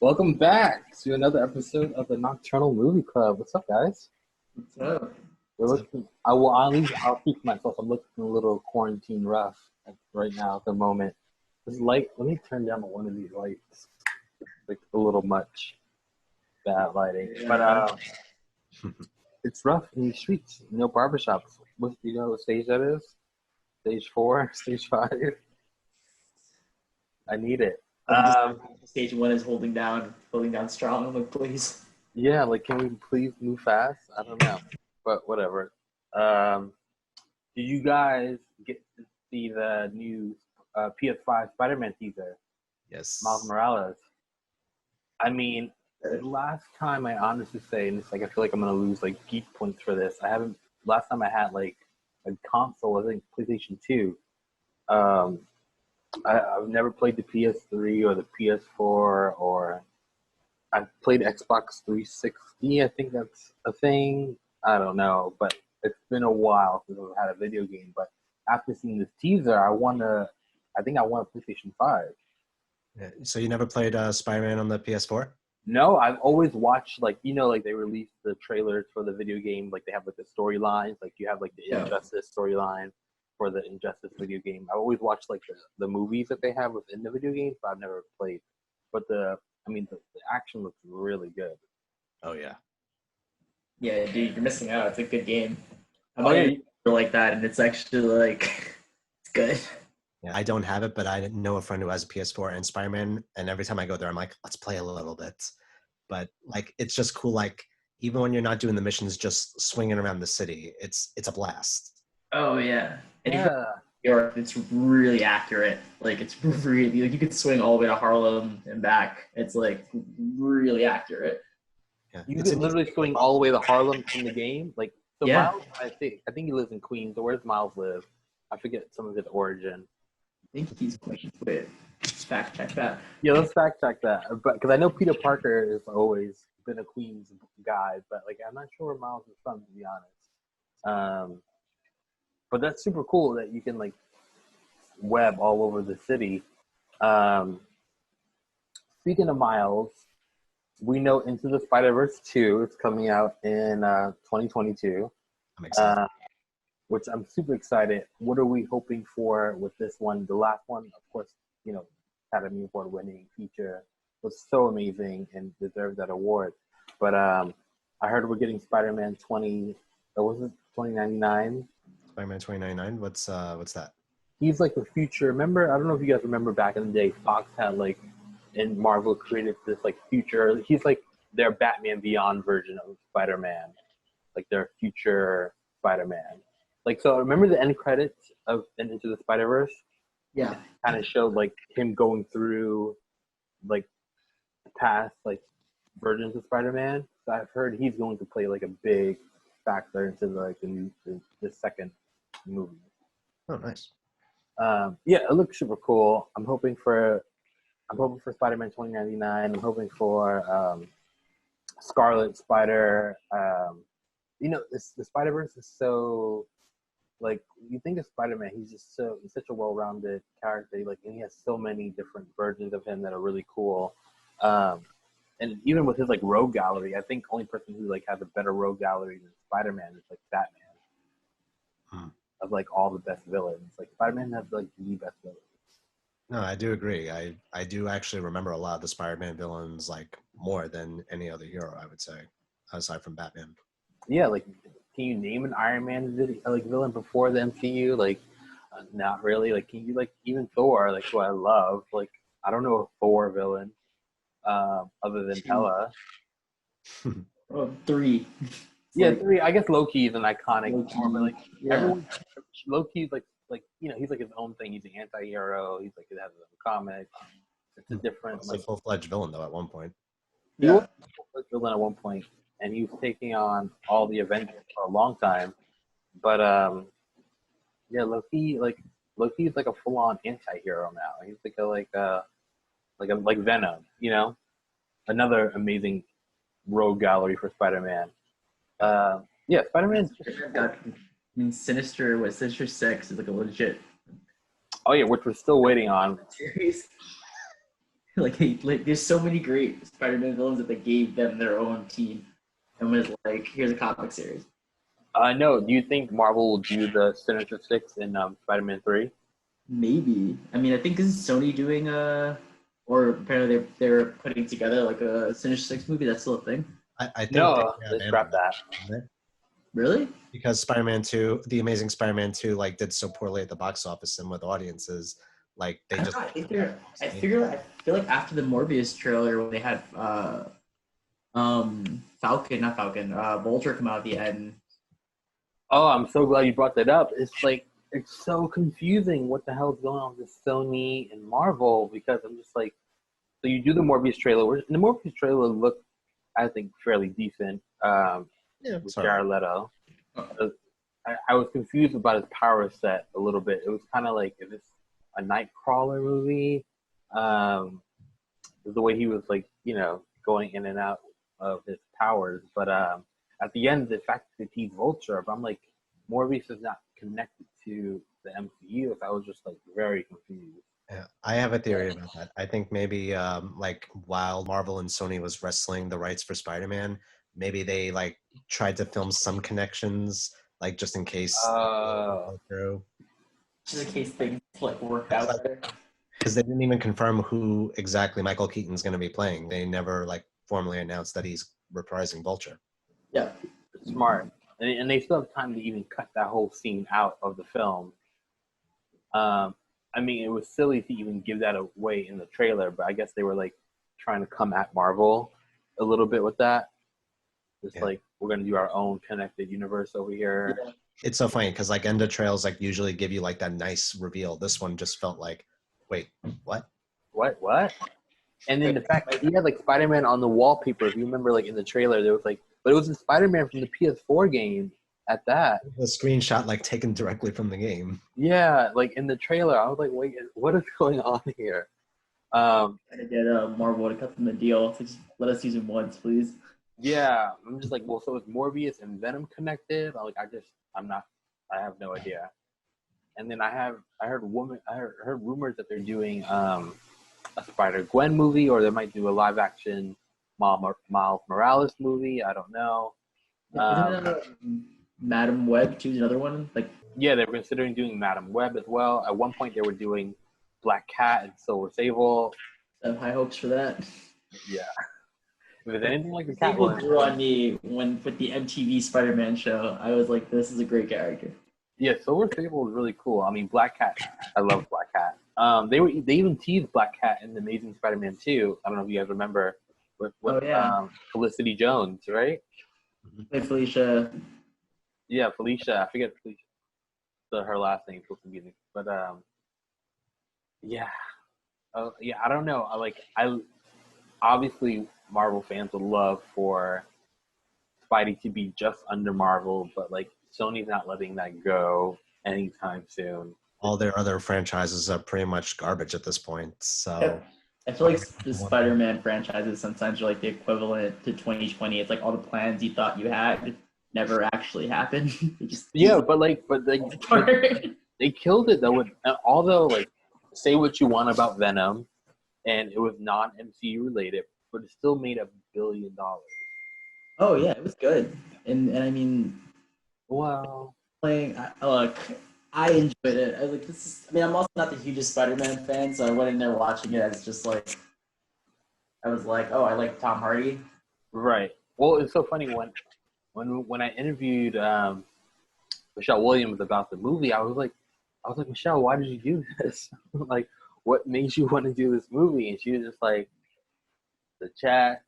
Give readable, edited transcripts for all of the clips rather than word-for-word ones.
Welcome back to another episode of the Nocturnal Movie Club. What's up, guys? What's up? We're looking. I'll speak for myself. I'm looking a little quarantine rough right now at the moment. This light. Let me turn down one of these lights. Like a little much bad lighting, but it's rough in the streets. No barbershops. What stage that is? Stage 4, stage 5. I need it. Stage 1 is holding down strong. I'm like, please. Yeah, like, can we please move fast? I don't know, but whatever. Did you guys get to see the new PS5 Spider-Man teaser? Yes. Miles Morales. I mean, the last time I honestly say, and it's like I feel like I'm gonna lose like geek points for this. I haven't. Last time I had like a console, I think PlayStation 2. I've never played the PS3 or the PS4, or I've played Xbox 360. I think that's a thing. I don't know, but it's been a while since I've had a video game. But after seeing this teaser, I think I want a PlayStation 5. Yeah. So you never played Spider-Man on the PS4? No, I've always watched like they release the trailers for the video game, like they have like the storylines, like you have like the Injustice storyline for the Injustice video game. I've always watched like the movies that they have within the video games, but I've never played. But the action looks really good. Oh yeah. Yeah, dude, you're missing out. It's a good game. Oh, yeah. Like that, and it's actually like it's good. Yeah, I don't have it, but I know a friend who has a PS4 and Spider-Man, and every time I go there, I'm like, let's play a little bit. But like, it's just cool. Like, even when you're not doing the missions, just swinging around the city, it's a blast. Oh yeah. And Yeah. it's really accurate. Like it's really like you could swing all the way to Harlem and back. It's like really accurate. Yeah. You can literally swing all the way to Harlem in the game. Like so Yeah. Miles, I think he lives in Queens. So where's Miles live? I forget some of his origin. I think he's Queens. Wait, fact check that. Yeah, let's fact check that. But because I know Peter Parker has always been a Queens guy, but like I'm not sure where Miles is from, to be honest. But that's super cool that you can like web all over the city. Speaking of Miles, we know Into the Spiderverse 2 is coming out in 2022. I'm excited. Which I'm super excited. What are we hoping for with this one? The last one, of course, Academy Award winning feature was so amazing and deserved that award. But I heard we're getting Spider-Man 2099? Spider-Man 2099. What's that? He's like the future. Remember, I don't know if you guys remember back in the day, Fox had like, and Marvel created this like future. He's like their Batman Beyond version of Spider-Man, like their future Spider-Man. Like, so remember the end credits of Into the Spider-Verse? Yeah. Kind of showed like him going through like past like versions of Spider-Man. So I've heard he's going to play like a big factor into the second movie. Oh, nice. Yeah, it looks super cool. I'm hoping for Spider-Man 2099. I'm hoping for Scarlet Spider. The Spider-Verse is so, like, you think of Spider-Man, he's such a well-rounded character. Like, and he has so many different versions of him that are really cool. And even with his like rogue gallery, I think the only person who like has a better rogue gallery than Spider-Man is like Batman. Of like all the best villains, like Spider-Man has like the best villains. No, I do agree. I do actually remember a lot of the Spider-Man villains like more than any other hero, I would say, aside from Batman. Yeah, like, can you name an Iron Man villain before the MCU? Like, not really. Like, can you like even Thor, like, who I love? Like, I don't know a Thor villain other than Hela. Oh, 3. Yeah, 3. I guess Loki is an iconic Thor, but like everyone, Loki's like he's like his own thing. He's an anti-hero. He's like, it has his own comic. It's a different, It's a full-fledged villain though at one point. He was a full-fledged villain at one point, and he was taking on all the Avengers for a long time. But yeah, Loki's like a full-on anti-hero now. He's like Venom, another amazing rogue gallery for Spider-Man. Yeah, Spider-Man. Sinister 6 is like a legit. Oh yeah, which we're still waiting on. Series. like there's so many great Spider-Man villains that they gave them their own team and was like, here's a comic series. No. Do you think Marvel will do the Sinister Six in Spider-Man 3? Maybe. I mean, I think this is Sony doing or apparently they're putting together like a Sinister Six movie. That's still a thing. I think No, they they scrapped that. Really? Because Spider-Man 2, The Amazing Spider-Man 2, like did so poorly at the box office and with audiences, like they just. I feel like after the Morbius trailer when they had Vulture come out at the end. Oh, I'm so glad you brought that up. It's like it's so confusing what the hell is going on with Sony and Marvel because I'm just like, so you do the Morbius trailer. And the Morbius trailer looked, I think, fairly decent. With Jared Leto. I was confused about his power set a little bit. It was kind of like, is this a Nightcrawler movie? The way he was like, going in and out of his powers. But at the end, the fact that he's Vulture, but I'm like, Morbius is not connected to the MCU. So I was just like very confused. Yeah, I have a theory about that. I think maybe like while Marvel and Sony was wrestling the rights for Spider-Man, maybe they like tried to film some connections, like just in case. Just in case things like worked out better. Because they didn't even confirm who exactly Michael Keaton's going to be playing. They never like formally announced that he's reprising Vulture. Yeah, smart, and they still have time to even cut that whole scene out of the film. I mean, it was silly to even give that away in the trailer, but I guess they were like trying to come at Marvel a little bit with that. It's like, we're going to do our own connected universe over here. Yeah. It's so funny because like end of trails like usually give you like that nice reveal. This one just felt like, wait, what? What? And then the fact that he had like Spider-Man on the wallpaper, if you remember like in the trailer, there was like, but it was a Spider-Man from the PS4 game at that. The screenshot like taken directly from the game. Yeah, like in the trailer, I was like, wait, what is going on here? I get Marvel to cut them a deal to just let us use him once, please. Yeah, I'm just like, well, so is Morbius and Venom connected? I have no idea. And then I heard rumors that they're doing a Spider-Gwen movie, or they might do a live-action Miles Morales movie. I don't know. Madam Web too is another one. Yeah, they were considering doing Madam Web as well. At one point, they were doing Black Cat and Silver Sable. I have high hopes for that. Yeah. If it's anything like the People grew on me with the MTV Spider-Man show. I was like, this is a great character. Yeah, Silver Sable was really cool. I mean, Black Cat. I love Black Cat. They even teased Black Cat in the Amazing Spider-Man 2. I don't know if you guys remember with Felicity Jones, right? Hey, Felicia. Yeah, Felicia. I forget Felicia. Her last name supposed to be, but yeah. Yeah, I don't know. I obviously Marvel fans would love for Spidey to be just under Marvel, but like Sony's not letting that go anytime soon. All their other franchises are pretty much garbage at this point. So yep. I feel like the Spider-Man franchises sometimes are like the equivalent to 2020. It's like all the plans you thought you had never actually happened. but they killed it though. Although like, say what you want about Venom, and it was non-MCU related, but it still made $1 billion. Oh yeah, it was good, and I mean, well, I enjoyed it. I was like, this is. I mean, I'm also not the hugest Spider-Man fan, so I went in there watching it. It's just like, I was like, oh, I like Tom Hardy. Right. Well, it's so funny when I interviewed Michelle Williams about the movie, I was like, Michelle, why did you do this? Like, what made you want to do this movie? And she was just like, the check,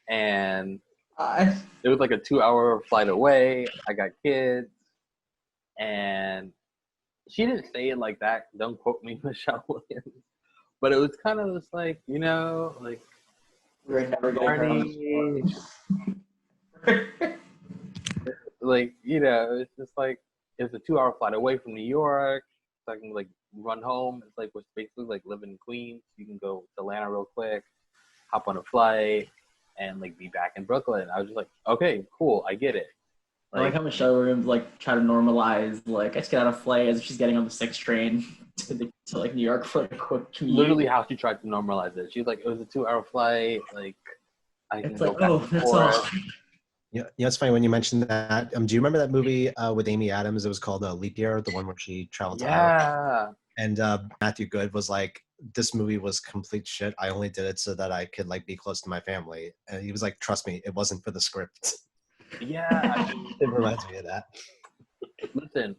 and it was like a 2-hour flight away. I got kids, and she didn't say it like that. Don't quote me, Michelle Williams. But it was kind of just like, like, we're never going like, it's just like, it's a 2-hour flight away from New York. So I can like run home. It's like, we're basically like living in Queens. You can go to Atlanta real quick, hop on a flight, and like be back in Brooklyn. I was just like, okay, cool, I get it. I like how Michelle Williams like try to normalize like I just get out of play as if she's getting on the 6 train to like New York for a quick commute. Literally how she tried to normalize it. She's like, it was a 2-hour flight. Like, I can It's go like, back oh, and that's forth. all. Yeah, it's funny when you mentioned that. Do you remember that movie with Amy Adams? It was called Leap Year, the one where she traveled to Iowa. Yeah. And Matthew Good was like, this movie was complete shit. I only did it so that I could like be close to my family. And he was like, trust me, it wasn't for the script. Yeah. It reminds me of that. Listen,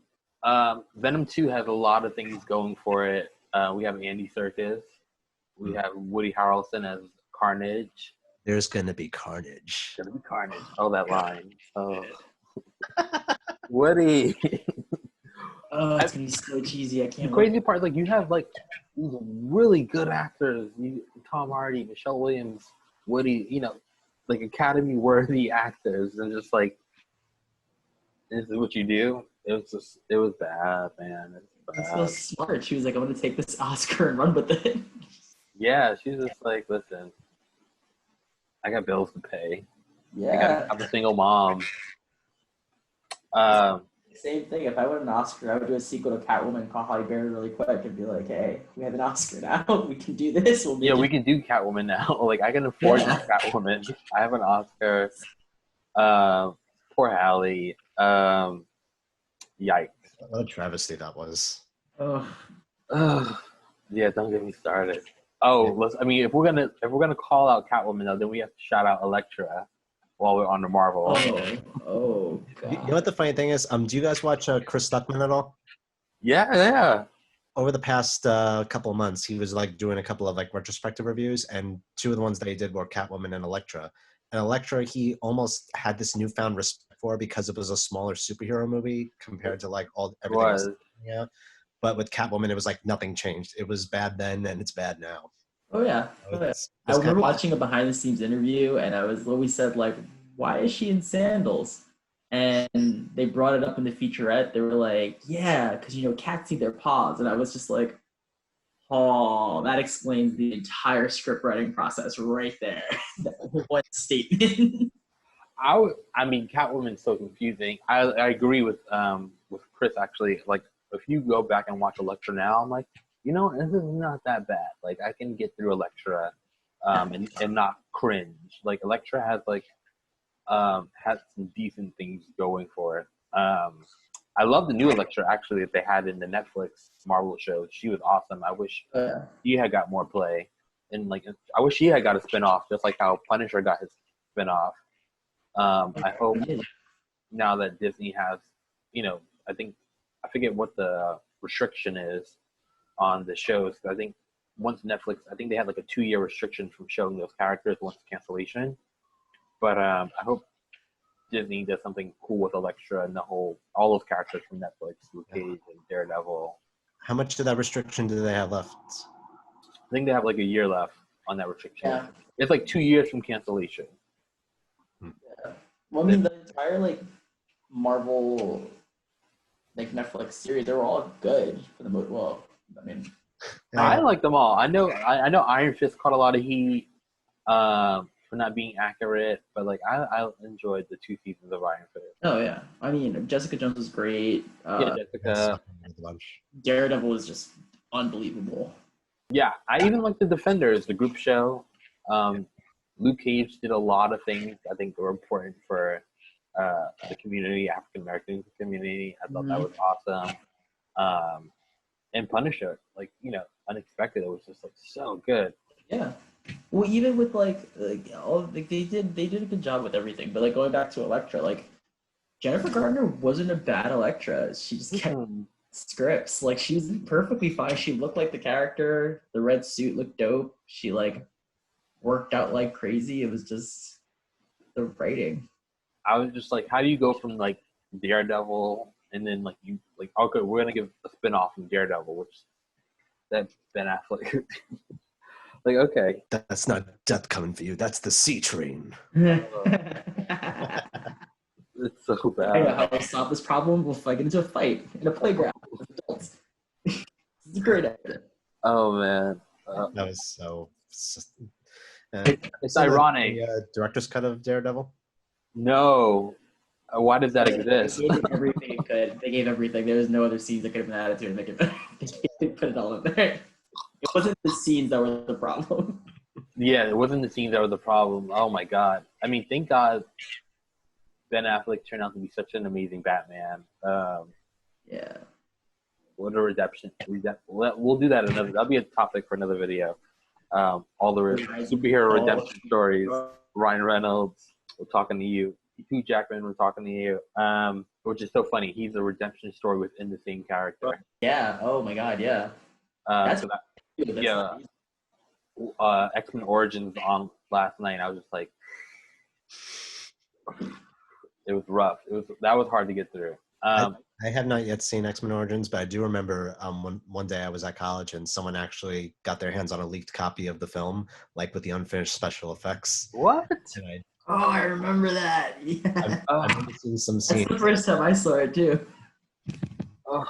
Venom 2 has a lot of things going for it. We have Andy Serkis. We have Woody Harrelson as Carnage. There's gonna be carnage. Gonna be Carnage. Oh, that line. Oh, Woody. Oh, it's gonna be so cheesy. I The can't. crazy part, like, you have like these really good actors. Tom Hardy, Michelle Williams, Woody. You know, like Academy-worthy actors, and just like, this is what you do. It was bad, man. It's so smart. She was like, I'm gonna take this Oscar and run with it. Yeah, she's just like, listen, I got bills to pay. Yeah. I'm a single mom. Same thing. If I win an Oscar, I would do a sequel to Catwoman, call Halle Berry really quick, and be like, "Hey, we have an Oscar now. We can do this. We can do Catwoman now. Like, I can afford Catwoman. I have an Oscar. Poor Halle. Yikes. What a travesty that was. Oh. Yeah, don't get me started. If we're gonna call out Catwoman though, then we have to shout out Elektra while we're on the Marvel. Oh, God. You know what the funny thing is? Do you guys watch Chris Stuckman at all? Yeah. Over the past couple of months, he was like doing a couple of like retrospective reviews, and 2 of the ones that he did were Catwoman and Elektra. And Elektra, he almost had this newfound respect for because it was a smaller superhero movie compared to like everything else. Yeah. But with Catwoman, it was like nothing changed. It was bad then, and it's bad now. Oh yeah. I remember watching a behind-the-scenes interview, and Louis said like, "Why is she in sandals?" And they brought it up in the featurette. They were like, "Yeah, because cats need their paws," and I was just like, "Oh, that explains the entire script writing process right there." One statement. Catwoman's so confusing. I agree with Chris actually. Like, if you go back and watch Elektra now, I'm like, this is not that bad. Like, I can get through Elektra, and not cringe. Like, Elektra has has some decent things going for it. I love the new Elektra actually that they had in the Netflix Marvel show. She was awesome. I wish she had got more play, and I wish she had got a spinoff, just like how Punisher got his spinoff. I hope now that Disney has, I forget what the restriction is on the shows. I think once Netflix, I think they had like a 2-year restriction from showing those characters once cancellation. But I hope Disney does something cool with Elektra and all those characters from Netflix, Luke Cage and Daredevil. How much of that restriction do they have left? I think they have like a year left on that restriction. Yeah. It's like 2 years from cancellation. Yeah. Well, the entire Marvel Netflix series, they were all good for the most. Well, I like them all. I know Iron Fist caught a lot of heat for not being accurate, but I enjoyed the 2 seasons of Iron Fist. Oh yeah, Jessica Jones was great. Jessica. Daredevil was just unbelievable. Yeah, I even like the Defenders, the group show. Luke Cage did a lot of things I think were important for the community, African American community. I thought that was awesome. And Punisher, unexpected. It was just so good. Yeah. Well, even with they did a good job with everything. But going back to Elektra, Jennifer Gardner wasn't a bad Elektra. She just kept scripts. She was perfectly fine. She looked like the character. The red suit looked dope. She worked out like crazy. It was just the writing. I was just like, how do you go from Daredevil and then okay, we're gonna give a spinoff from Daredevil, which that Ben Affleck. Okay, that's not death coming for you. That's the C train. It's so bad. I know how to solve this problem. We'll get into a fight in a playground with adults. It's a great idea. Oh man, that was so. It's ironic. The director's cut of Daredevil. No, Why does that They exist? gave it everything it could. They gave everything. There was no other scenes that could have been added to it and make it better. They put it all in there. It wasn't the scenes that were the problem. Yeah, it wasn't the scenes that were the problem. Oh my god. I mean, thank God Ben Affleck turned out to be such an amazing Batman. Yeah. What a redemption. We'll do that another. That'll be a topic for another video. All the superhero redemption stories. Ryan Reynolds, we're talking to you. Hugh Jackman, we're talking to you. Which is so funny. He's a redemption story within the same character. Yeah. Oh my God. Yeah. X-Men Origins on last night. I was just like, it was rough. That was hard to get through. I have not yet seen X-Men Origins, but I do remember one day I was at college and someone actually got their hands on a leaked copy of the film, like with the unfinished special effects. What? I remember that. Yeah. I've seen some scenes. That's the first time I saw it too. Oh,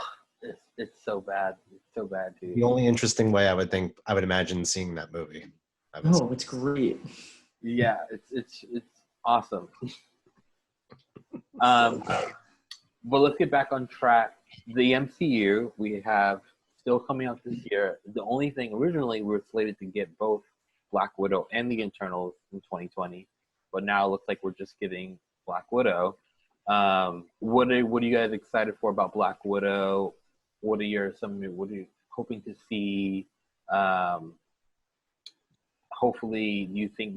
it's so bad. It's so bad, dude. The only interesting way I would imagine seeing that movie. Oh, it's great. Yeah, it's awesome. But let's get back on track. The MCU we have still coming out this year. The only thing, originally we were slated to get both Black Widow and the Eternals in 2020, but now it looks like we're just getting Black Widow. What are you guys excited for about Black Widow? What are you hoping to see? Hopefully, do you think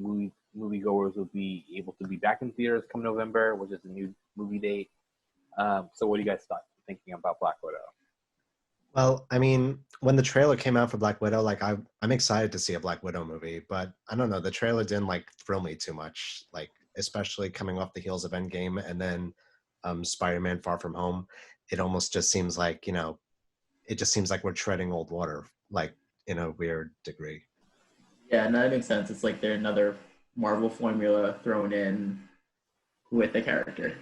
moviegoers will be able to be back in theaters come November, which is a new movie date? So what do you guys thinking about Black Widow? Well, I mean, when the trailer came out for Black Widow, like I'm excited to see a Black Widow movie, but I don't know, the trailer didn't like thrill me too much, like especially coming off the heels of Endgame and then Spider-Man Far From Home. It almost just seems like, it just seems like we're treading old water, like in a weird degree. Yeah, no, that makes sense. It's like they're another Marvel formula thrown in with the character.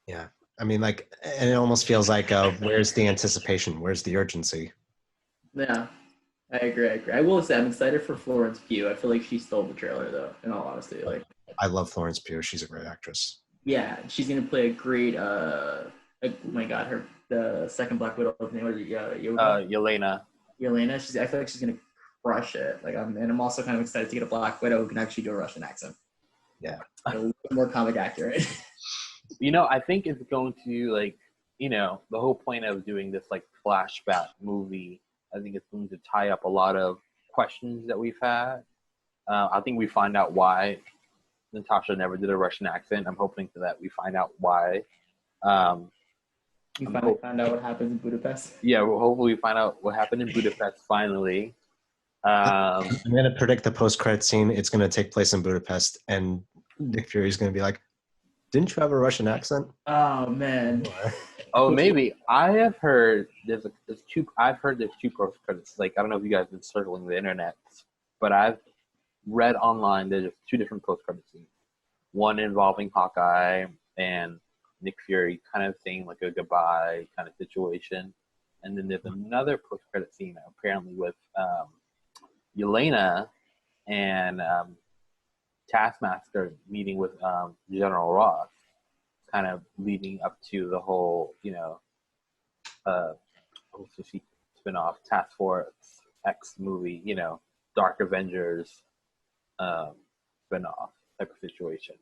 Yeah. I mean, like, and it almost feels like, where's the anticipation? Where's the urgency? Yeah, I agree. I will say I'm excited for Florence Pugh. I feel like she stole the trailer, though, in all honesty. Like, I love Florence Pugh. She's a great actress. Yeah, she's going to play a great, oh my God, the second Black Widow's name was Yelena. Yelena. I feel like she's going to crush it. Like, I'm also kind of excited to get a Black Widow who can actually do a Russian accent. Yeah. A little bit more comic accurate. I think it's going to the whole point of doing this flashback movie, I think it's going to tie up a lot of questions that we've had. I think we find out why Natasha never did a Russian accent. I'm hoping that we find out why. You finally find out what happens in Budapest? Yeah, well, hopefully we find out what happened in Budapest finally. I'm going to predict the post-credit scene. It's going to take place in Budapest, and Nick Fury's going to be like, didn't you have a Russian accent? Oh, man. Oh, maybe. I have heard there's two post credits. I don't know if you guys have been circling the internet, but I've read online there's two different post credit scenes. One involving Hawkeye and Nick Fury kind of saying a goodbye kind of situation. And then there's another post credit scene apparently with Yelena and Taskmaster meeting with General Ross, kind of leading up to the whole, spin-off Task Force X movie, Dark Avengers spin-off type of situation.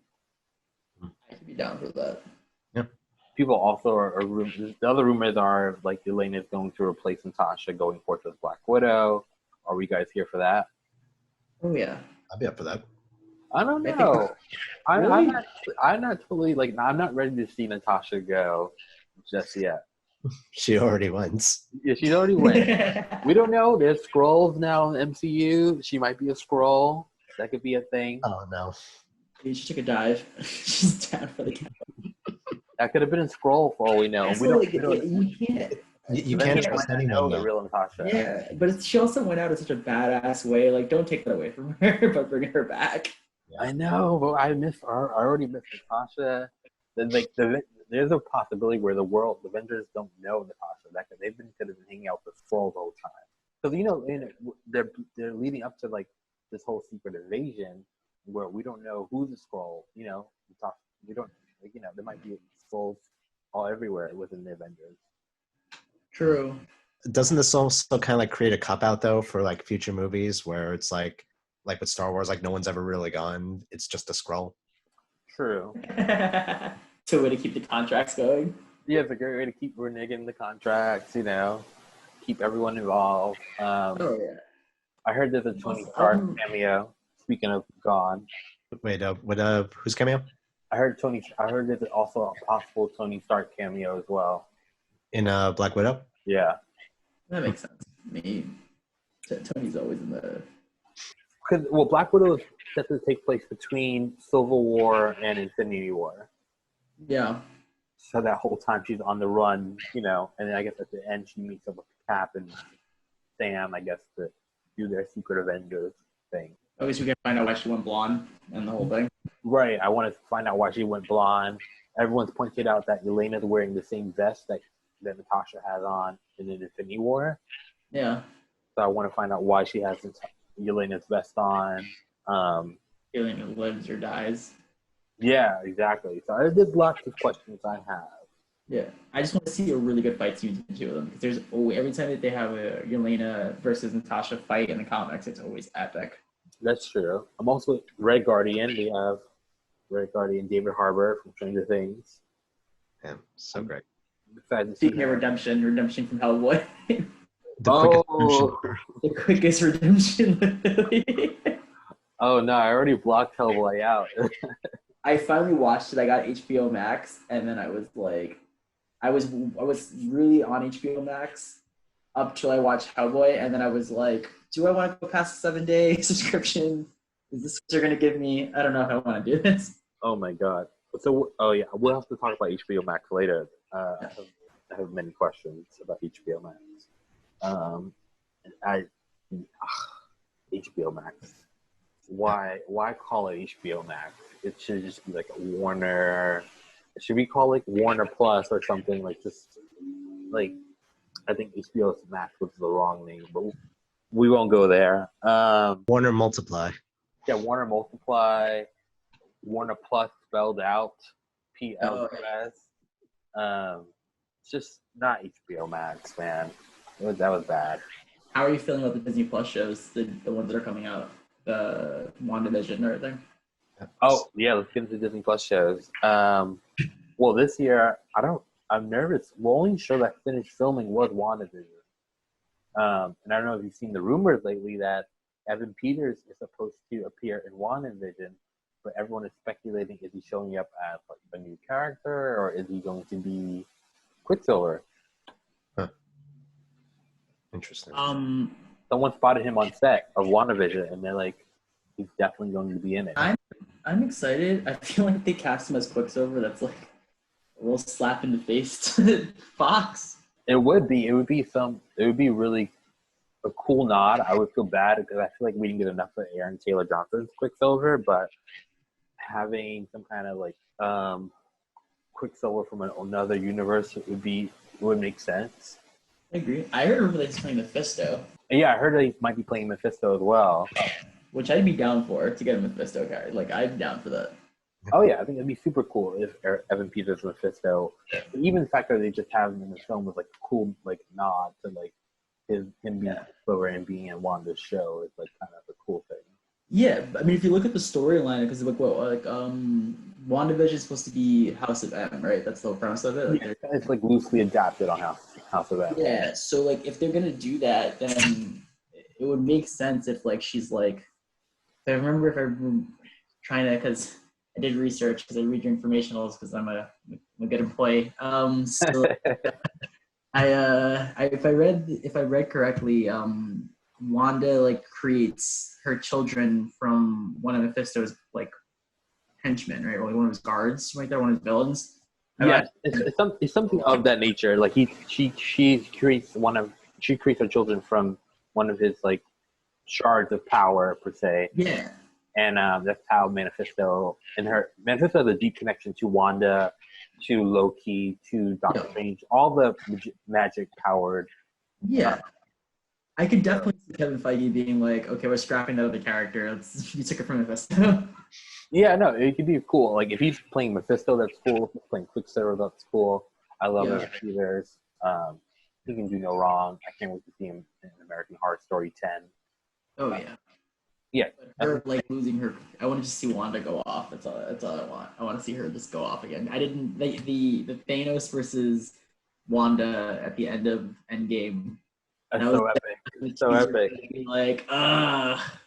I could be down for that. Yeah. People also are the other rumors are Yelena is going to replace Natasha going forth as Black Widow. Are we guys here for that? Oh yeah, I'll be up for that. I don't know. I'm not totally I'm not ready to see Natasha go just yet. She already went. Yeah, she's already went. We don't know. There's Skrulls now in the MCU. She might be a Skrull. That could be a thing. Oh no. She took a dive. She's down for the count. That could have been a Skrull for all we know. You can't. You can't trust anyone. The real Natasha. Yeah, but she also went out in such a badass way. Don't take that away from her, but bring her back. I know, but I already missed Natasha. Then there's a possibility where the Avengers don't know Natasha. They've been hanging out with Skrulls the whole time. Because they're leading up to this whole secret invasion where we don't know who's a Skrull. Natasha, we don't. There might be souls all everywhere within the Avengers. True. Doesn't this also kind of like create a cop out though for like future movies where it's like with Star Wars, like no one's ever really gone. It's just a scroll. True. It's a way to keep the contracts going. Yeah, it's a great way to keep reneging the contracts. Keep everyone involved. Oh yeah. I heard there's a Tony Stark cameo. Speaking of gone. Wait, who's cameo? I heard there's also a possible Tony Stark cameo as well. In Black Widow? Yeah. That makes sense. I mean, Tony's always in the. Because Black Widow is set to take place between Civil War and Infinity War. Yeah. So that whole time she's on the run, and then I guess at the end she meets up with Cap and Sam, I guess, to do their Secret Avengers thing. At least we can find out why she went blonde and the whole thing. Right. I want to find out why she went blonde. Everyone's pointed out that Yelena's wearing the same vest that Natasha has on in the Infinity War. Yeah. So I want to find out why she has Yelena's vest on. Yelena lives or dies. Yeah, exactly. So there's lots of questions I have. Yeah, I just want to see a really good fight scene between the two of them, because every time that they have a Yelena versus Natasha fight in the comics, it's always epic. That's true. I'm also Red Guardian. We have Red Guardian David Harbour from Stranger Things. Yeah, so great. Speaking of redemption from Hellboy. The quickest redemption, literally. Oh no, I already blocked Hellboy out. I finally watched it. I got HBO Max, and then I was like, I was really on HBO Max up till I watched Hellboy, and then I was like, do I want to go past the 7-day subscription? Is this what they're gonna give me? I don't know if I want to do this. Oh my god. So, yeah, we'll have to talk about HBO Max later. I have many questions about HBO Max. HBO Max. Why call it HBO Max? It should just be like a Warner. Should we call it Warner Plus or something like just like? I think HBO Max was the wrong name, but we won't go there. Warner Multiply. Yeah, Warner Multiply. Warner Plus spelled out. PLUS. It's just not HBO Max, man. That was bad. How are you feeling about the Disney Plus shows, the ones that are coming out? The WandaVision and everything? Oh, yeah, let's get into Disney Plus shows. Well, this year, I'm nervous. The only show that finished filming was WandaVision. And I don't know if you've seen the rumors lately that Evan Peters is supposed to appear in WandaVision, but everyone is speculating, is he showing up as like a new character, or is he going to be Quicksilver? Huh. Interesting. Someone spotted him on set of WandaVision, and they're like, he's definitely going to be in it. I'm excited. I feel like if they cast him as Quicksilver, that's like a little slap in the face to Fox. It would be really a cool nod. I would feel bad because I feel like we didn't get enough of Aaron Taylor Johnson's Quicksilver, but having some kind of like Quicksilver from another universe would make sense. I agree. I heard that he's playing Mephisto. Yeah, I heard that he might be playing Mephisto as well. Which I'd be down for, to get a Mephisto card. Like, I'm down for that. Oh yeah, I think it'd be super cool if Evan Peters Mephisto. Even the fact that they just have him in the film was like a cool like nod to like him being Quicksilver and being in Wanda's show is like kind of a cool thing. Yeah, I mean, if you look at the storyline, because WandaVision is supposed to be House of M, right? That's the whole premise of it. Like, yeah, it's like loosely adapted on House of M. Yeah, so like if they're gonna do that, then it would make sense if like she's like. If I'm trying to, because I did research, because I read your informationals, because I'm a good employee. So if I read correctly, Wanda like creates her children from one of Mephisto's like henchmen, right? Or like one of his guards, right there, one of his villains. Yeah, it's something of that nature. Like she creates her children from one of his like shards of power per se. Yeah. And that's how Manifesto has a deep connection to Wanda, to Loki, to Doctor Strange, all the magic powered. Yeah. I could definitely see Kevin Feige being like, okay, we're scrapping that other character. You took it from Mephisto. Yeah, no, it could be cool. Like if he's playing Mephisto, that's cool. If he's playing Quicksilver, that's cool. I love Yeah. his theaters. He can do no wrong. I can't wait to see him in American Horror Story 10. Oh yeah. Yeah, But her like losing her. I want to just see Wanda go off. That's all. That's all I want. I want to see her just go off again. I didn't. The Thanos versus Wanda at the end of Endgame. that's That so was epic. the It's so teaser epic. being like, ah.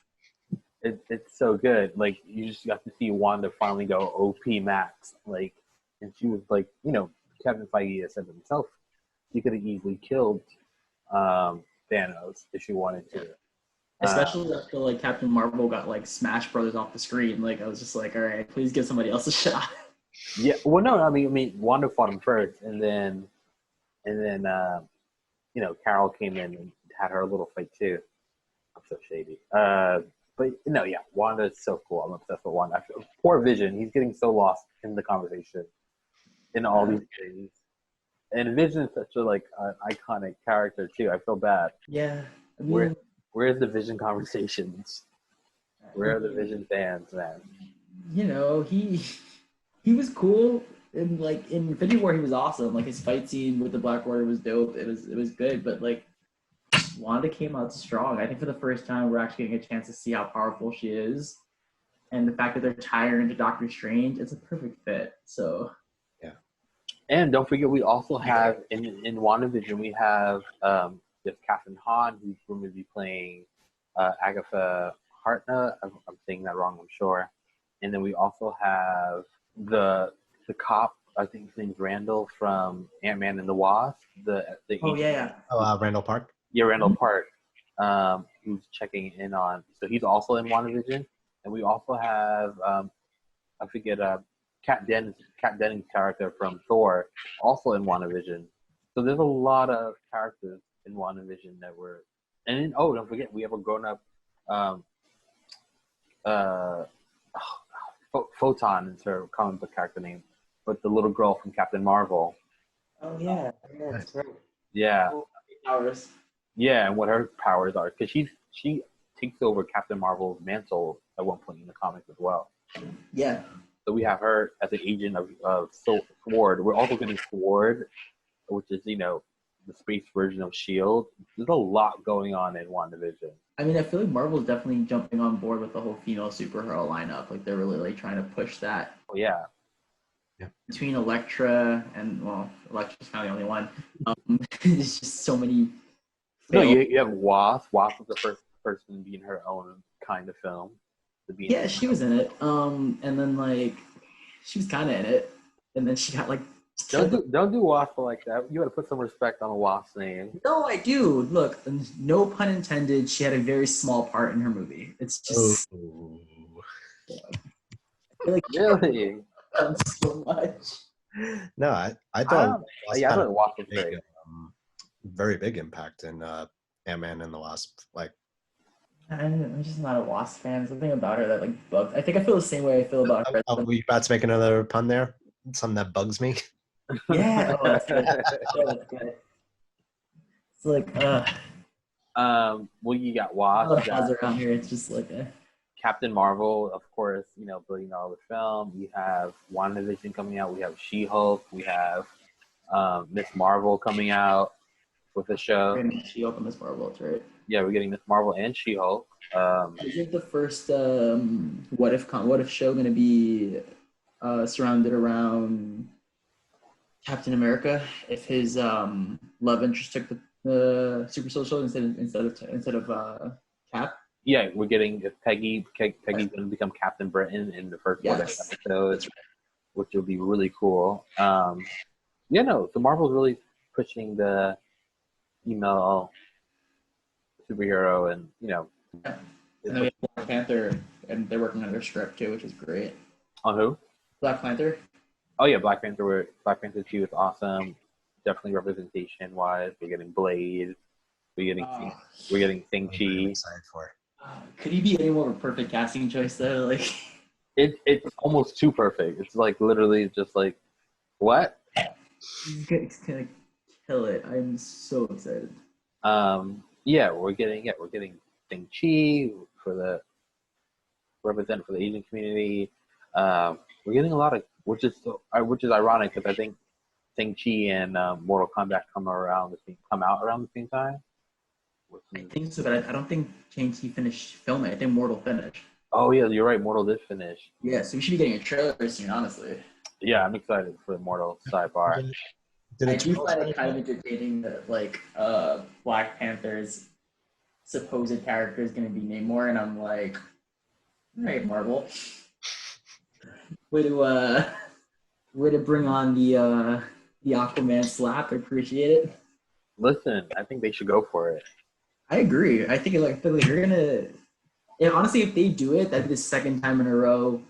It's so good. Like you just got to see Wanda finally go OP max. Like, and she was like, Kevin Feige has said himself, she could have easily killed Thanos if she wanted to. Especially after like Captain Marvel got like Smash Brothers off the screen. Like I was just like, all right, please give somebody else a shot. Yeah. Well, no, I mean, Wanda fought him first, and then Carol came in and had her little fight too. I'm so shady. But no, yeah, Wanda is so cool. I'm obsessed with Wanda. Poor Vision, he's getting so lost in the conversation in all these things. And Vision is such a an iconic character too. I feel bad. Yeah. I mean, Where's the Vision conversations? Where are the Vision fans, man? He was cool. In Infinity War, he was awesome. Like his fight scene with the Black Order was dope. It was good, but like Wanda came out strong. I think for the first time we're actually getting a chance to see how powerful she is, and the fact that they're tying her into Doctor Strange, it's a perfect fit. So yeah. And don't forget, we also have in WandaVision we have Catherine Hahn, who's going to be playing Agatha Hartnett. I'm saying that wrong, I'm sure. And then we also have the cop, I think his name's Randall from Ant-Man and the Wasp. Randall Park. Yeah, Randall Park, who's checking in on. So he's also in WandaVision. And we also have, I forget, Kat Dennings' character from Thor, also in WandaVision. So there's a lot of characters in WandaVision that were. And then, don't forget, we have a grown-up Photon is her comic book character name, but the little girl from Captain Marvel. oh yeah, that's right. Yeah. Powers. Yeah, and what her powers are, because she takes over Captain Marvel's mantle at one point in the comics as well. Yeah. So we have her as an agent of Sword. We're also getting Sword, which is the space version of S.H.I.E.L.D. There's a lot going on in WandaVision. I mean, I feel like Marvel's definitely jumping on board with the whole female superhero lineup. Like they're really trying to push that. Oh, yeah. Between Elektra and Elektra's kind of the only one. There's just so many. No, you have Wasp. Wasp was the first person to be in her own kind of film. Yeah, she was in it. And then she was kind of in it, and then she got Don't do Wasp like that. You got to put some respect on a Wasp's name. No, I do. Look, no pun intended. She had a very small part in her movie. It's just. I feel like Really? so much. No, I thought. I thought Wasp was great. Very big impact in Ant-Man and the Wasp. Like, I'm just not a Wasp fan. Something about her that bugs. I think I feel the same way I feel about her. were you about to make another pun there? Something that bugs me. Yeah, that's good. That's good. It's like, well, you got Wasp. Around here, it's just like Captain Marvel, of course, $1 billion film. We have WandaVision coming out. We have She-Hulk. We have Miss Marvel coming out with a show. She-Hulk and Miss Marvel, that's right. Yeah, we're getting Miss Marvel and She-Hulk. Isn't the first what if show going to be surrounded around Captain America if his love interest took the super social instead of Cap? Yeah, we're getting Peggy's going to become Captain Britain in the first What If episode, which will be really cool. So Marvel's really pushing the female superhero, and And then we have Black Panther, and they're working on their script too, which is great. On who? Black Panther. Oh yeah, Black Panther 2 is awesome. Definitely representation wise. We're getting Blade. We're getting Shang-Chi. Excited for. Could he be any more of a perfect casting choice though? Like it's almost too perfect. It's literally just what? He's gonna kill it. I'm so excited. we're getting Shang-Chi for the represent for the Asian community. We're getting a lot of, which is ironic because I think Shang-Chi and Mortal Kombat come out around the same time. I think so, but I don't think Shang-Chi finished filming. I think Mortal finished. Oh yeah, you're right. Mortal did finish. Yeah, so we should be getting a trailer soon, honestly. Yeah, I'm excited for the Mortal sidebar. I do find it kind of entertaining that like Black Panther's supposed character is going to be Namor, and I'm like, all right, Marvel, way to bring on the Aquaman slap. I appreciate it. Listen, I think they should go for it. I agree. I think you're gonna. Yeah, honestly, if they do it, that'd be the second time in a row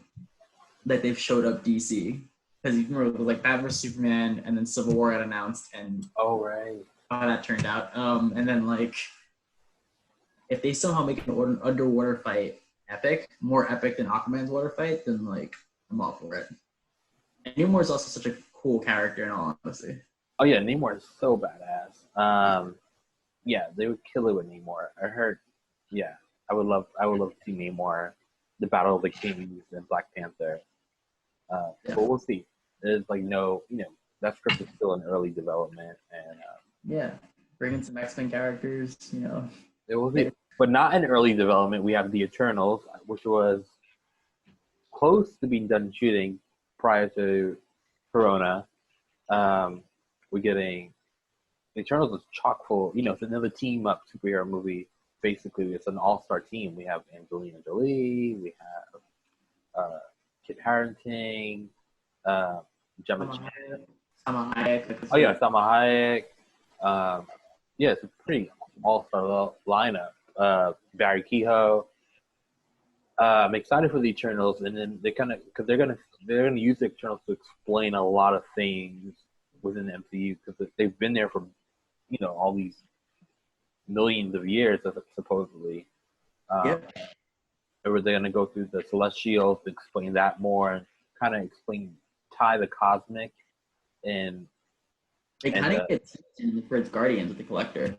that they've showed up DC. Because you remember it was like Batman vs Superman, and then Civil War got announced, and right, how that turned out. And then like, if they somehow make an underwater fight more epic than Aquaman's water fight, then like I'm all for it. And Namor is also such a cool character, in all honesty. Oh yeah, Namor is so badass. Yeah, they would kill it with Namor. I heard. Yeah, I would love to see Namor, the Battle of the Kings and Black Panther. But we'll see. There's like that script is still in early development, and bring in some X-Men characters, It will see. But not in early development. We have the Eternals, which was close to being done shooting prior to Corona. We're getting the Eternals is chock full. It's another team up superhero movie. Basically, it's an all-star team. We have Angelina Jolie. We have Kit Harington, Gemma Chan. Salma Hayek. Oh yeah, Salma Hayek. It's a pretty all-star lineup. Barry Keogh. I'm excited for the Eternals, and then because they're gonna use the Eternals to explain a lot of things within the MCU because they've been there for all these millions of years supposedly. Or they're gonna go through the Celestials to explain that more and kind of tie the cosmic and they kind of get in for its Guardians with the Collector.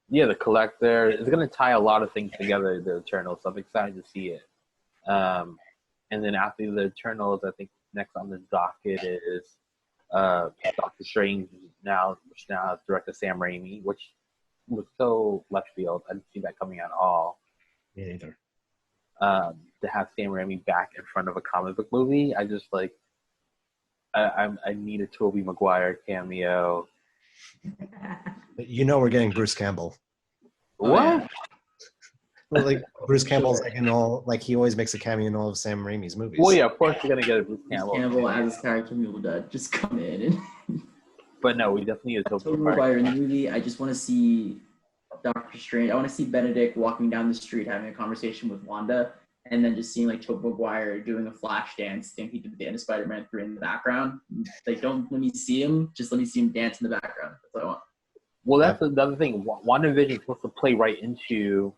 Yeah, the Collector is going to tie a lot of things together, the Eternals, so I'm excited to see it. And then after the Eternals, I think next on the docket is Doctor Strange, which now is director Sam Raimi, which was so left field. I didn't see that coming at all. Me neither. To have Sam Raimi back in front of a comic book movie, I just like, I need a Tobey Maguire cameo. We're getting Bruce Campbell. What? Well, like Bruce Campbell's like in all, like he always makes a cameo in all of Sam Raimi's movies. Well, yeah, of course you're gonna get a Bruce Campbell. Campbell as his character from Evil Dead, just come in. But no, we definitely need a Tobey Maguire in the movie. I just want to see Doctor Strange. I want to see Benedict walking down the street having a conversation with Wanda, and then just seeing like Tobey Maguire doing a flash dance thing he did at the end of Spider-Man 3 in the background. Like, don't let me see him. Just let me see him dance in the background. That's what I want. Well, that's another thing. WandaVision is supposed to play right into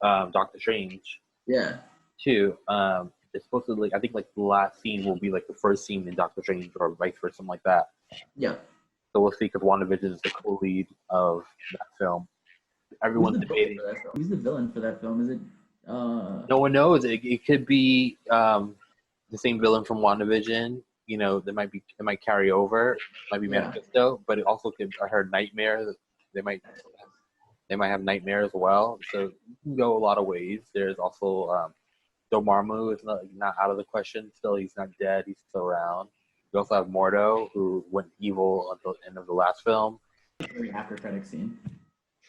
Doctor Strange. Yeah. Too. It's supposed to I think the last scene will be like the first scene in Doctor Strange or vice versa, something like that. Yeah. So we'll see because WandaVision is the co-lead of that film. Everyone's debating. Who's the villain for that film? Is it? No one knows. It could be the same villain from WandaVision. It might carry over. It might be Manifesto, but it also could. I heard Nightmare. They might have Nightmare as well. So it can go a lot of ways. There's also Dormammu is not out of the question. Still, he's not dead. He's still around. We also have Mordo, who went evil until the end of the last film. After credit scene.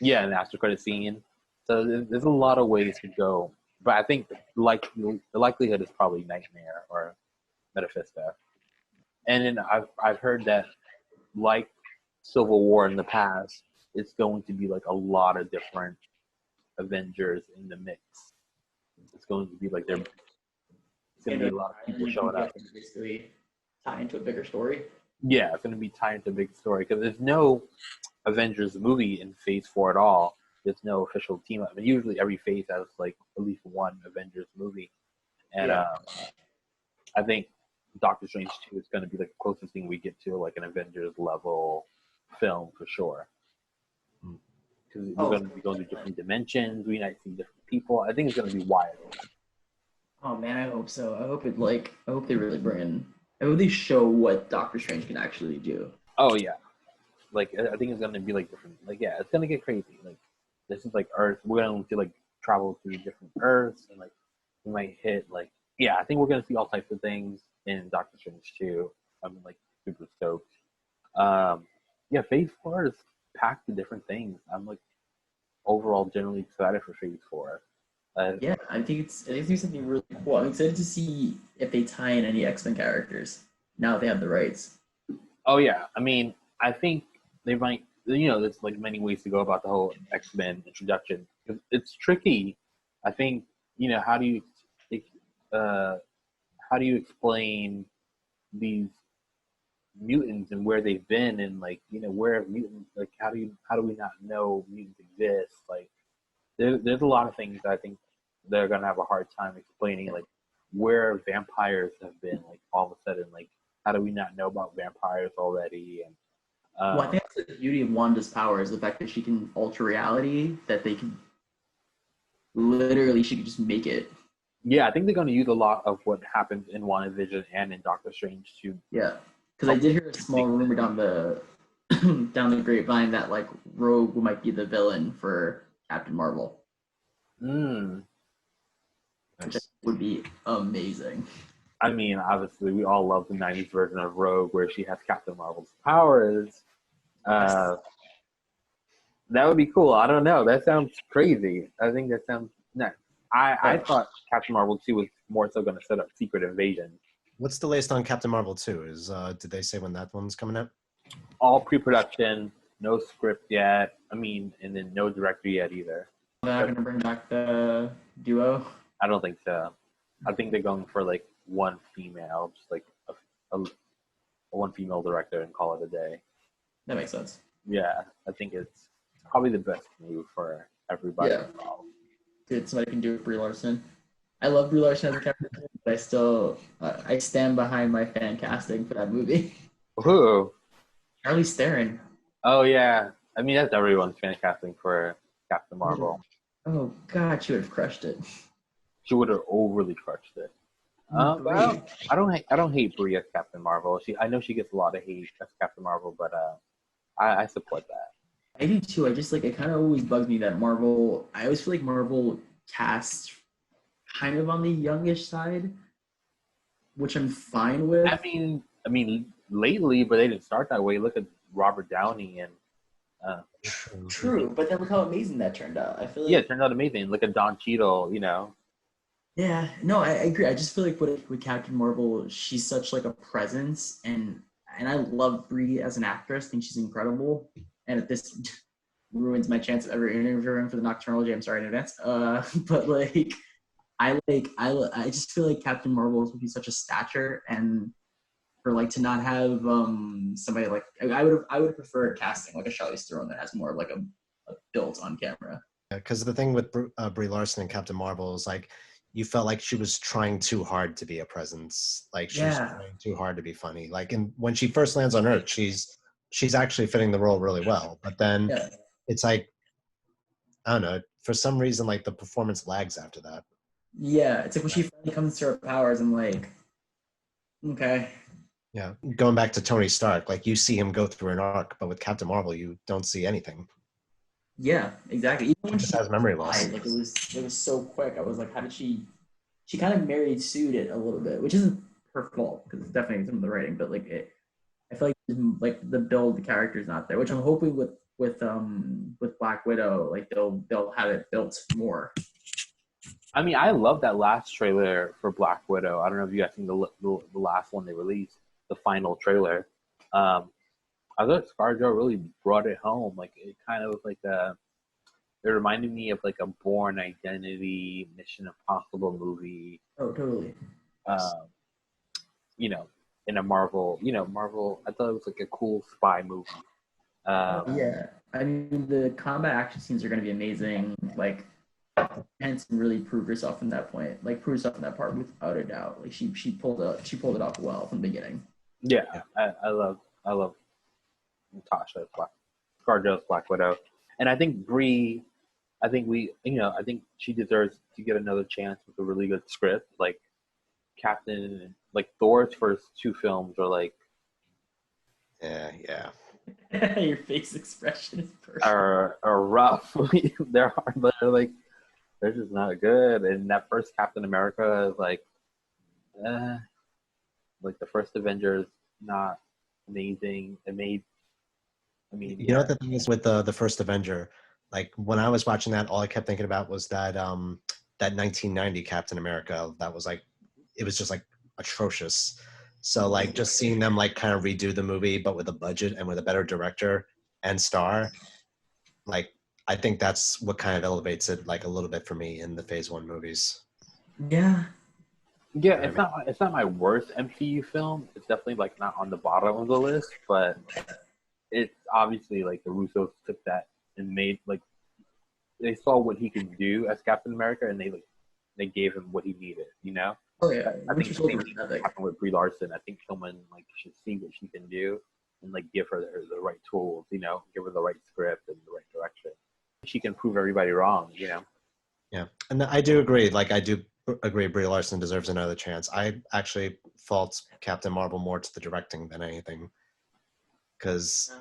Yeah, an after credit scene. So there's a lot of ways to go. But I think the likelihood is probably Nightmare or Mephisto. And then I've heard that, like Civil War in the past, it's going to be like a lot of different Avengers in the mix. It's going to be like it's going to be a lot of people showing up. Basically tie into a bigger story. Yeah, it's going to be tied into a big story because there's no Avengers movie in Phase 4 at all. There's no official team up. Usually every phase has like at least one Avengers movie. And I think Doctor Strange 2 is going to be the closest thing we get to like an Avengers level film for sure. because we're going to be going to different dimensions. We might see different people. I think it's going to be wild. Oh man, I hope so. I hope they really bring in. I hope they show what Doctor Strange can actually do. Oh yeah, like I think it's going to be like different. Like yeah, it's going to get crazy. Like this is like Earth. We're going to like travel through different Earths, and like we might hit like I think we're going to see all types of things in Doctor Strange too. I'm like super stoked. Phase 4 is packed with different things. I'm like overall generally excited for Phase 4. I think it's something really cool. I'm excited to see if they tie in any X-Men characters now that they have the rights. Oh yeah, I mean, I think they might. There's like many ways to go about the whole X-Men introduction. It's tricky. I think how do you explain these mutants and where they've been, and like where have mutants, like how do we not know mutants exist? Like there's a lot of things I think they're gonna have a hard time explaining, like where vampires have been, like all of a sudden, like how do we not know about vampires already? And I think that's the beauty of Wanda's power, is the fact that she can alter reality, that they can she could just make it. Yeah, I think they're going to use a lot of what happens in WandaVision and in Doctor Strange too. Yeah, because I did hear a small rumor down the down the grapevine that like Rogue might be the villain for Captain Marvel. Which would be amazing. I mean, obviously, we all love the 90s version of Rogue where she has Captain Marvel's powers. That would be cool. I don't know. That sounds crazy. I think that sounds nice. I thought Captain Marvel 2 was more so going to set up Secret Invasion. What's the latest on Captain Marvel 2? Did they say when that one's coming out? All pre-production, no script yet. I mean, and then no director yet either. They're not going to bring back the duo? I don't think so. I think they're going for like one female, just like a one female director, and call it a day. That makes sense. Yeah, I think it's probably the best move for everybody involved. Dude, somebody can do it, Brie Larson. I love Brie Larson as a character, but I still I stand behind my fan casting for that movie. Who? Charlize Theron. Oh yeah, I mean that's everyone's fan casting for Captain Marvel. Oh God, she would have crushed it. She would have overly crushed it. Well, I don't hate Brie as Captain Marvel. I know she gets a lot of hate as Captain Marvel, but I support that. I do too. I just like, it kind of always bugs me that Marvel. I always feel like Marvel casts kind of on the youngish side, which I'm fine with. I mean, lately, but they didn't start that way. Look at Robert Downey and. True, but then look how amazing that turned out. I feel like it turned out amazing. Look at Don Cheadle, Yeah, no, I agree. I just feel like with Captain Marvel, she's such like a presence, and I love Brie as an actress. I think she's incredible. And if this ruins my chance of ever interviewing for the Nocturnal, I'm sorry in advance. But like, I just feel like Captain Marvel would be such a stature, and for like to not have somebody like I would prefer casting like a Charlize Theron that has more of like a built on camera. Because the thing with Brie Larson and Captain Marvel is like, you felt like she was trying too hard to be a presence. Like she was trying too hard to be funny. Like, and when she first lands on Earth, she's actually fitting the role really well. But then it's like, I don't know, for some reason, like the performance lags after that. Yeah, it's like when she finally comes to her powers, I'm like, okay. Yeah, going back to Tony Stark, like you see him go through an arc, but with Captain Marvel, you don't see anything. Yeah, exactly. Even when she just has memory loss. Like it was so quick. I was like, how did she kind of married Sued it a little bit, which isn't her fault because it's definitely some of the writing, but like I feel like the build, the character's not there, which I'm hoping with Black Widow, like they'll have it built more. I mean, I love that last trailer for Black Widow. I don't know if you guys seen the last one they released, the final trailer. I thought ScarJo really brought it home. Like it kind of was like it reminded me of like a Bourne Identity, Mission Impossible movie. Oh, totally. In a Marvel, Marvel. I thought it was like a cool spy movie. Yeah, I mean the combat action scenes are going to be amazing. Like, Hanson really proved herself in that point. Like, proved herself in that part without a doubt. Like she pulled it off well from the beginning. Yeah. I love Natasha ScarJo's Black Widow. And I think Brie, I think I think she deserves to get another chance with a really good script. Like like Thor's first two films are like Yeah. Your face expression is perfect. are rough. They're hard, but they're just not good. And that first Captain America is like the first Avengers, not amazing. You know what the thing is with the first Avenger? Like when I was watching that, all I kept thinking about was that 1990 Captain America. That was like, it was just like atrocious. So like just seeing them like kind of redo the movie, but with a budget and with a better director and star, like I think that's what kind of elevates it like a little bit for me in the Phase 1 movies. Yeah. Yeah, it's not my worst MCU film. It's definitely like not on the bottom of the list, but it's obviously like the Russos took that and made like they saw what he could do as Captain America, and they gave him what he needed. You know. Oh yeah. I think the same thing happened with Brie Larson. I think Tillman like should see what she can do and like give her the right tools. You know, give her the right script and the right direction. She can prove everybody wrong. You know. Yeah, and I do agree. Like I do agree, Brie Larson deserves another chance. I actually fault Captain Marvel more to the directing than anything, because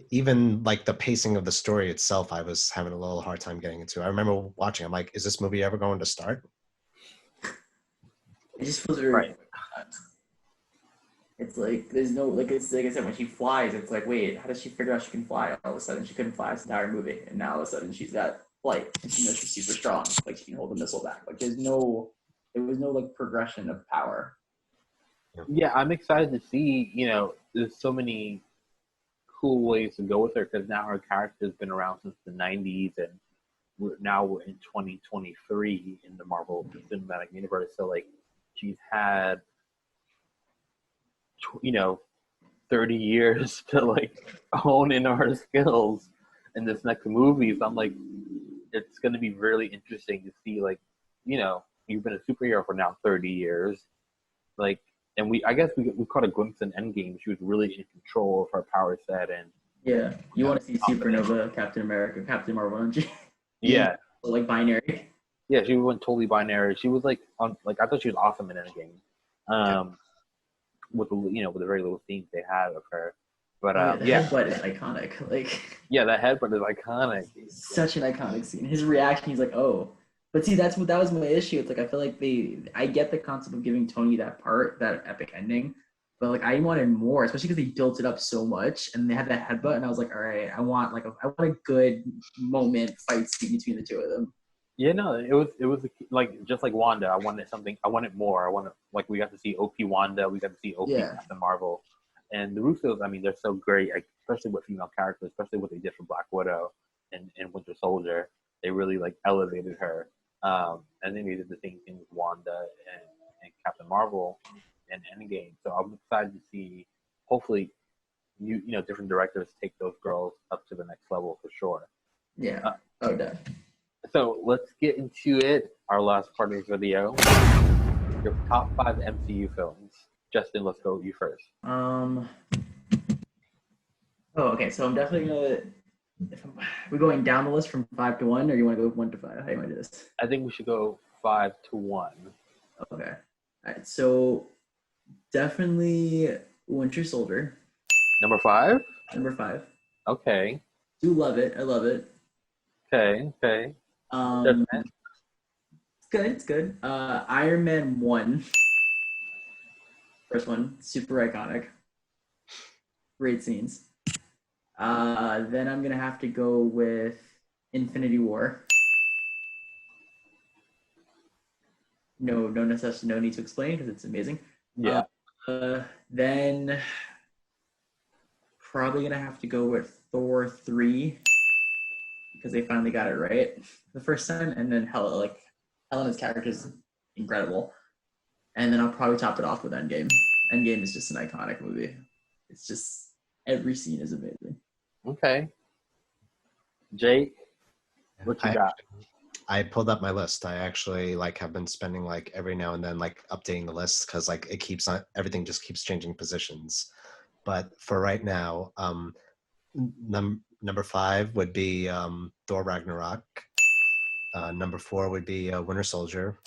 even like the pacing of the story itself, I was having a little hard time getting into. I remember watching. I'm like, is this movie ever going to start? It just feels very. Right. It's like there's no it's like I said, when she flies, it's like, wait, how does she figure out she can fly? All of a sudden she couldn't fly this entire movie, and now all of a sudden she's got flight, and she knows she's super strong, like she can hold the missile back. Like there was no like progression of power. Yeah, I'm excited to see. You know, there's so many cool ways to go with her because now her character's been around since the '90s, and we're in 2023 in the Marvel Cinematic Universe. So like, she's had 30 years to like hone in her skills in this next movie. So I'm like, it's going to be really interesting to see like, you've been a superhero for now 30 years, like, and I guess we caught a glimpse in Endgame. She was really in control of her power set, and yeah, you want to see Supernova, Captain America, Captain Marvel, don't you? Yeah, like binary. Yeah, she went totally binary. She was like I thought she was awesome in Endgame. With the very little scenes they had of her. But the headbutt is iconic. Like that headbutt is iconic. Such an iconic scene. His reaction, he's like, "Oh." But see, that was my issue. It's like I feel like I get the concept of giving Tony that epic ending, but like I wanted more, especially because they built it up so much, and they had that headbutt, and I was like, all right, I want a good moment fight scene between the two of them. Yeah, no, it was like just like Wanda. I wanted more. We got to see OP Wanda, we got to see OP Captain Marvel, and the Russos. I mean, they're so great, especially with female characters, especially what they did for Black Widow and Winter Soldier. They really like elevated her. And then they did the same thing with Wanda and Captain Marvel and Endgame. So I'm excited to see, hopefully, different directors take those girls up to the next level for sure. Yeah. Definitely. So let's get into it. Our last part of the video. Your top 5 MCU films. Justin, let's go with you first. Okay. So I'm definitely gonna. We're going down the list from 5 to 1, or you want to go 1 to 5? How do you want to do this? I think we should go 5 to 1. Okay. All right. So definitely Winter Soldier. Number 5? Number 5. Okay. Do love it. I love it. Okay. It's good. Iron Man 1. First one, super iconic. Great scenes. Then I'm gonna have to go with Infinity War. No necessity, no need to explain because it's amazing. Yeah. Then probably gonna have to go with Thor 3 because they finally got it right the first time, and then Helena's character is incredible. And then I'll probably top it off with Endgame. Endgame is just an iconic movie. It's just every scene is amazing. Okay. Jake, what you got? I pulled up my list. I actually have been spending every now and then updating the list because everything just keeps changing positions. But for right now, Number 5 would be Thor Ragnarok. Number 4 would be Winter Soldier.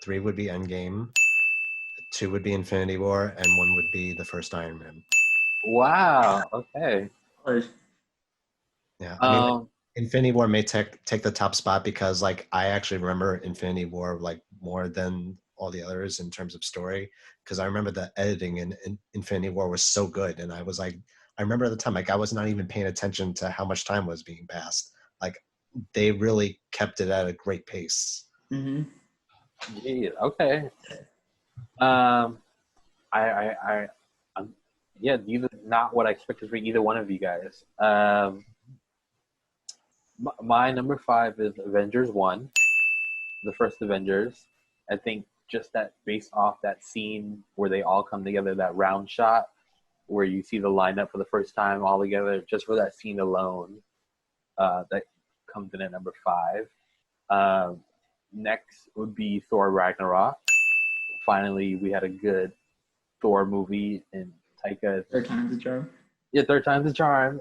3 would be Endgame. 2 would be Infinity War, and 1 would be the first Iron Man. Wow. Okay. Yeah, I mean, like, Infinity War may take the top spot because, like, I actually remember Infinity War like more than all the others in terms of story, because I remember the editing in Infinity War was so good, and I was like, I remember at the time, like, I was not even paying attention to how much time was being passed. Like, they really kept it at a great pace. Mm-hmm. Yeah, okay. I'm yeah, either not what I expected for either one of you guys. My number 5 is Avengers 1, the first Avengers. I think just that based off that scene where they all come together, that round shot where you see the lineup for the first time all together, just for that scene alone, that comes in at number 5. Next would be Thor Ragnarok. Finally, we had a good Thor movie, and Taika. Third time's a charm. Yeah, third time's a charm.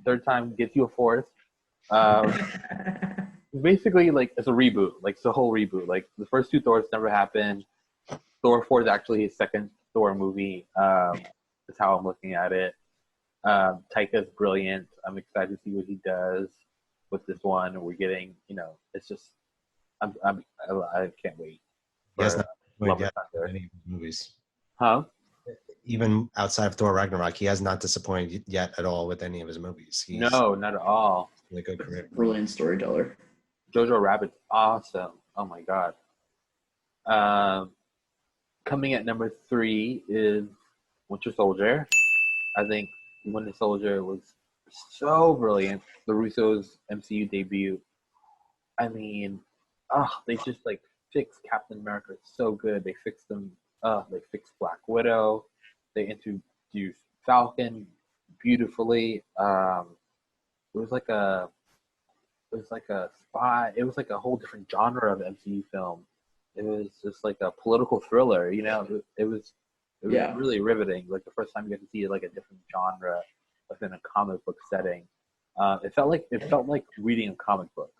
Third time gets you a fourth. Basically, like, it's a reboot. Like, it's a whole reboot. Like, the first 2 Thors never happened. Thor 4 is actually his second Thor movie. That's how I'm looking at it. Taika's brilliant. I'm excited to see what he does with this one. We're getting, it's just, I can't wait. Yes, Love It Thunder. any movies. Huh? Even outside of Thor Ragnarok, he has not disappointed yet at all with any of his movies. He's No, not at all. really good career. Brilliant storyteller. Jojo Rabbit's awesome. Oh my god. Coming at number 3 is Winter Soldier. I think Winter Soldier was so brilliant. The Russo's MCU debut. I mean, they just like fixed Captain America so good. They fixed them. They fixed Black Widow. They introduced Falcon beautifully. It was like a spy. It was like a whole different genre of MCU film. It was just like a political thriller. It was really riveting. Like the first time you got to see like a different genre within a comic book setting. It felt like reading a comic book,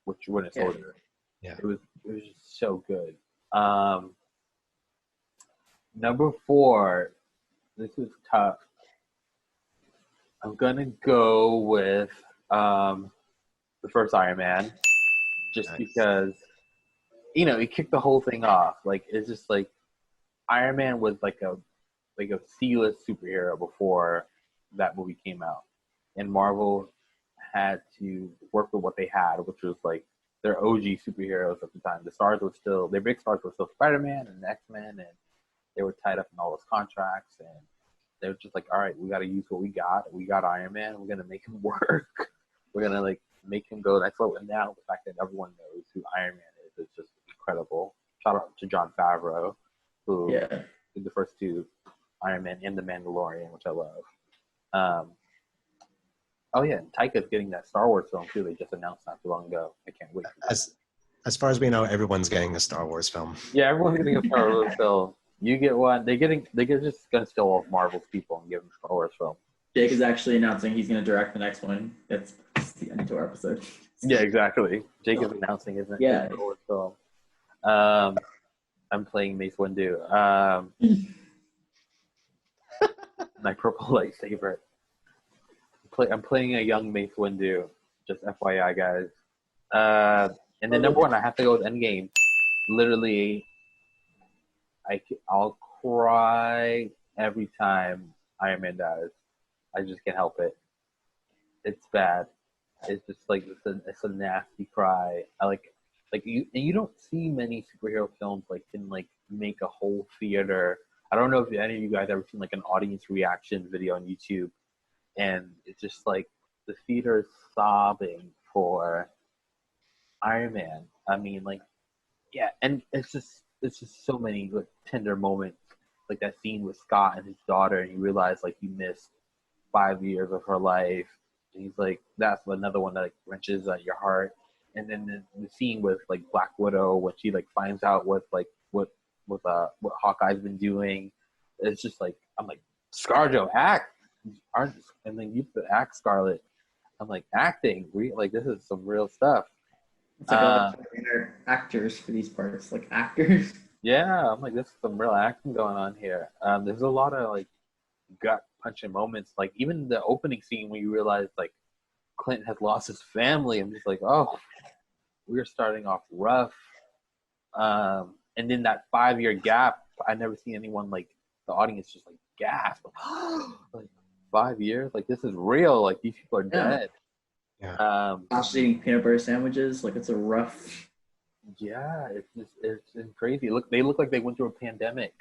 which Winter Soldier. Yeah. It was just so good. Number 4. This is tough. I'm gonna go with the first Iron Man, just Nice. because he kicked the whole thing off. Like, it's just like Iron Man was like a C-list superhero before that movie came out, and Marvel had to work with what they had, which was like their OG superheroes at the time. Their big stars were still Spider-Man and X-Men, and they were tied up in all those contracts, and they were just like, all right, we got to use what we got. We got Iron Man. We're gonna make him work. We're gonna like make him go next level. And now the fact that everyone knows who Iron Man is just incredible. Shout out to Jon Favreau, who did the first 2 Iron Man and The Mandalorian, which I love. Oh yeah, and Taika's getting that Star Wars film too. They just announced not too long ago. I can't wait. As far as we know, everyone's getting a Star Wars film. Yeah, everyone's getting a Star Wars film. You get one. They're just gonna steal all of Marvel's people and give them Star Wars film. Jake is actually announcing he's going to direct the next one. That's the end of our episode. Yeah, exactly. Jake is announcing his next Star Wars film. I'm playing Mace Windu. My purple lightsaber. I'm playing a young Mace Windu. Just FYI, guys. And then number 1, I have to go with Endgame. Literally, I'll cry every time Iron Man dies. I just can't help it. It's bad. It's just like it's a nasty cry. I like you don't see many superhero films like can like make a whole theater. I don't know if any of you guys ever seen like an audience reaction video on YouTube, and it's just like the theater is sobbing for Iron Man. I mean, like, yeah, and it's just so many like tender moments, like that scene with Scott and his daughter, and you realize like he missed 5 years of her life. And he's like, that's another one that like wrenches at your heart. And then the scene with like Black Widow when she like finds out what Hawkeye's been doing. It's just like, I'm like, ScarJo, act. aren't, and then you act Scarlet. I'm like, acting? Like, this is some real stuff. It's like all the actors for these parts, like actors. Yeah, I'm like, this is some real acting going on here. There's a lot of like gut punching moments. Like even the opening scene when you realize like Clint has lost his family. I'm just like, oh, we're starting off rough. And then that 5-year gap, I never seen anyone like the audience just like gasp, like 5 years, like this is real. Like these people are dead. Yeah. Eating peanut butter sandwiches, like it's a rough. Yeah, it's crazy. They look like they went through a pandemic.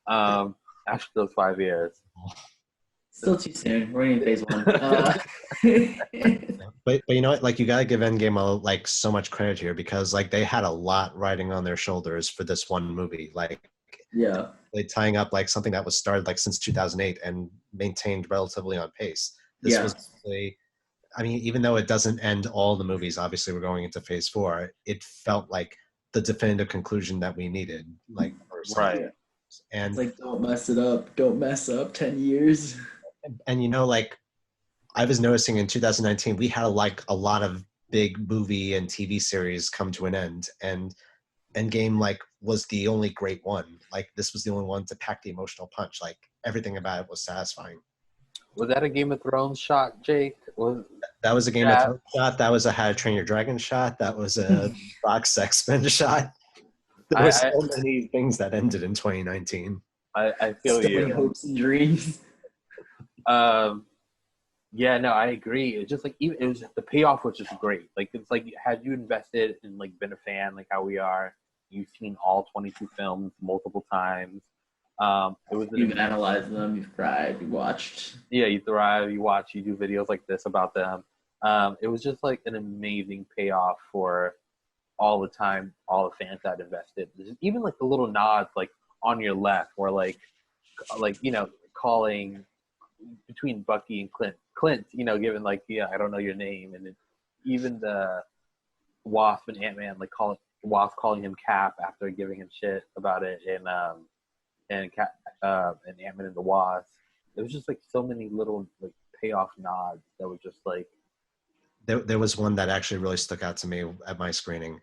After those 5 years. Still too soon. We're in phase 1. But you know what? Like you gotta give Endgame like so much credit here because like they had a lot riding on their shoulders for this one movie. Like yeah, they tying up like something that was started like since 2008 and maintained relatively on pace. This was really, I mean, even though it doesn't end all the movies, obviously we're going into phase 4. It felt like the definitive conclusion that we needed. Like right. And it's like don't mess it up. Don't mess up 10 years. And you know, like I was noticing in 2019, we had like a lot of big movie and TV series come to an end, and Endgame like was the only great one. Like this was the only one to pack the emotional punch. Like everything about it was satisfying. Was that a Game of Thrones shot, Jake? That was a Game of Thrones shot. That was a How to Train Your Dragon shot. That was a Fox X-Men shot. There were so many things that ended in 2019. I feel you. Hopes and dreams. Yeah, no, I agree. It's just like even it was the payoff was just great. Like it's like had you invested and like been a fan like how we are, you've seen all 22 films multiple times. It was you've analyzed them, you've cried, you watched. Yeah, you thrive, you watch, you do videos like this about them. It was just like an amazing payoff for all the time, all the fans that invested. Even like the little nods like on your left where like you know, calling between Bucky and Clint, you know, given like, yeah, I don't know your name, and then even the Wasp and Ant-Man like Wasp calling him Cap after giving him shit about it, and Ant-Man and the Wasp. It was just like so many little like payoff nods that were just like. There was one that actually really stuck out to me at my screening.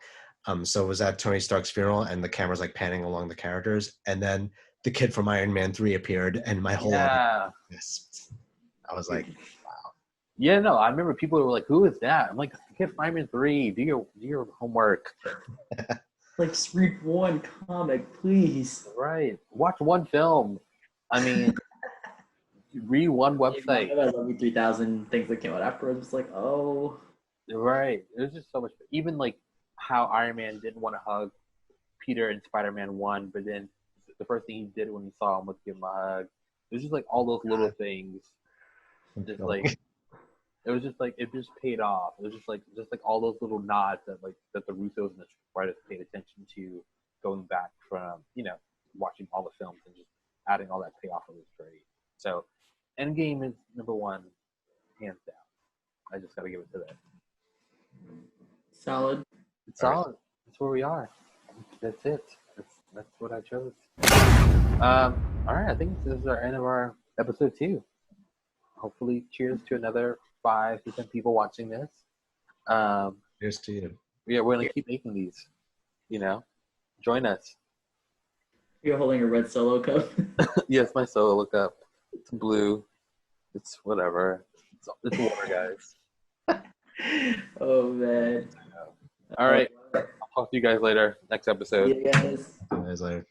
So it was at Tony Stark's funeral, and the camera's like panning along the characters, and then the kid from Iron Man 3 appeared, and my whole audience lisped. I was like, wow. Yeah, no, I remember people were like, "Who is that?" I'm like, "The kid from Iron Man 3. Do your homework." Like, just read one comic, please. Right. Watch one film. I mean, read one website. I love you 3000 things that came out afterwards. It's like, oh. Right. It was just so much. Even like how Iron Man didn't want to hug Peter in Spider-Man 1, but then the first thing he did when he saw him was give him a hug. It was just like all those little things. Just like it was just like it just paid off. It was just like all those little nods that the Russos and the writers paid attention to, going back from, you know, watching all the films and just adding all that payoff. It was great. So Endgame is number 1, hands down. I just gotta give it to that. Solid. It's solid. That's where we are. That's it. That's what I chose. All right, I think this is our end of our episode 2. Hopefully, cheers to another 5 to 10 people watching this. Cheers to you. Yeah, we're gonna keep making these. You know, join us. You're holding a red Solo cup. Yes, my Solo cup. It's blue. It's whatever. It's water, guys. Oh man. All right. I'll talk to you guys later. Next episode. See you guys. See you guys later.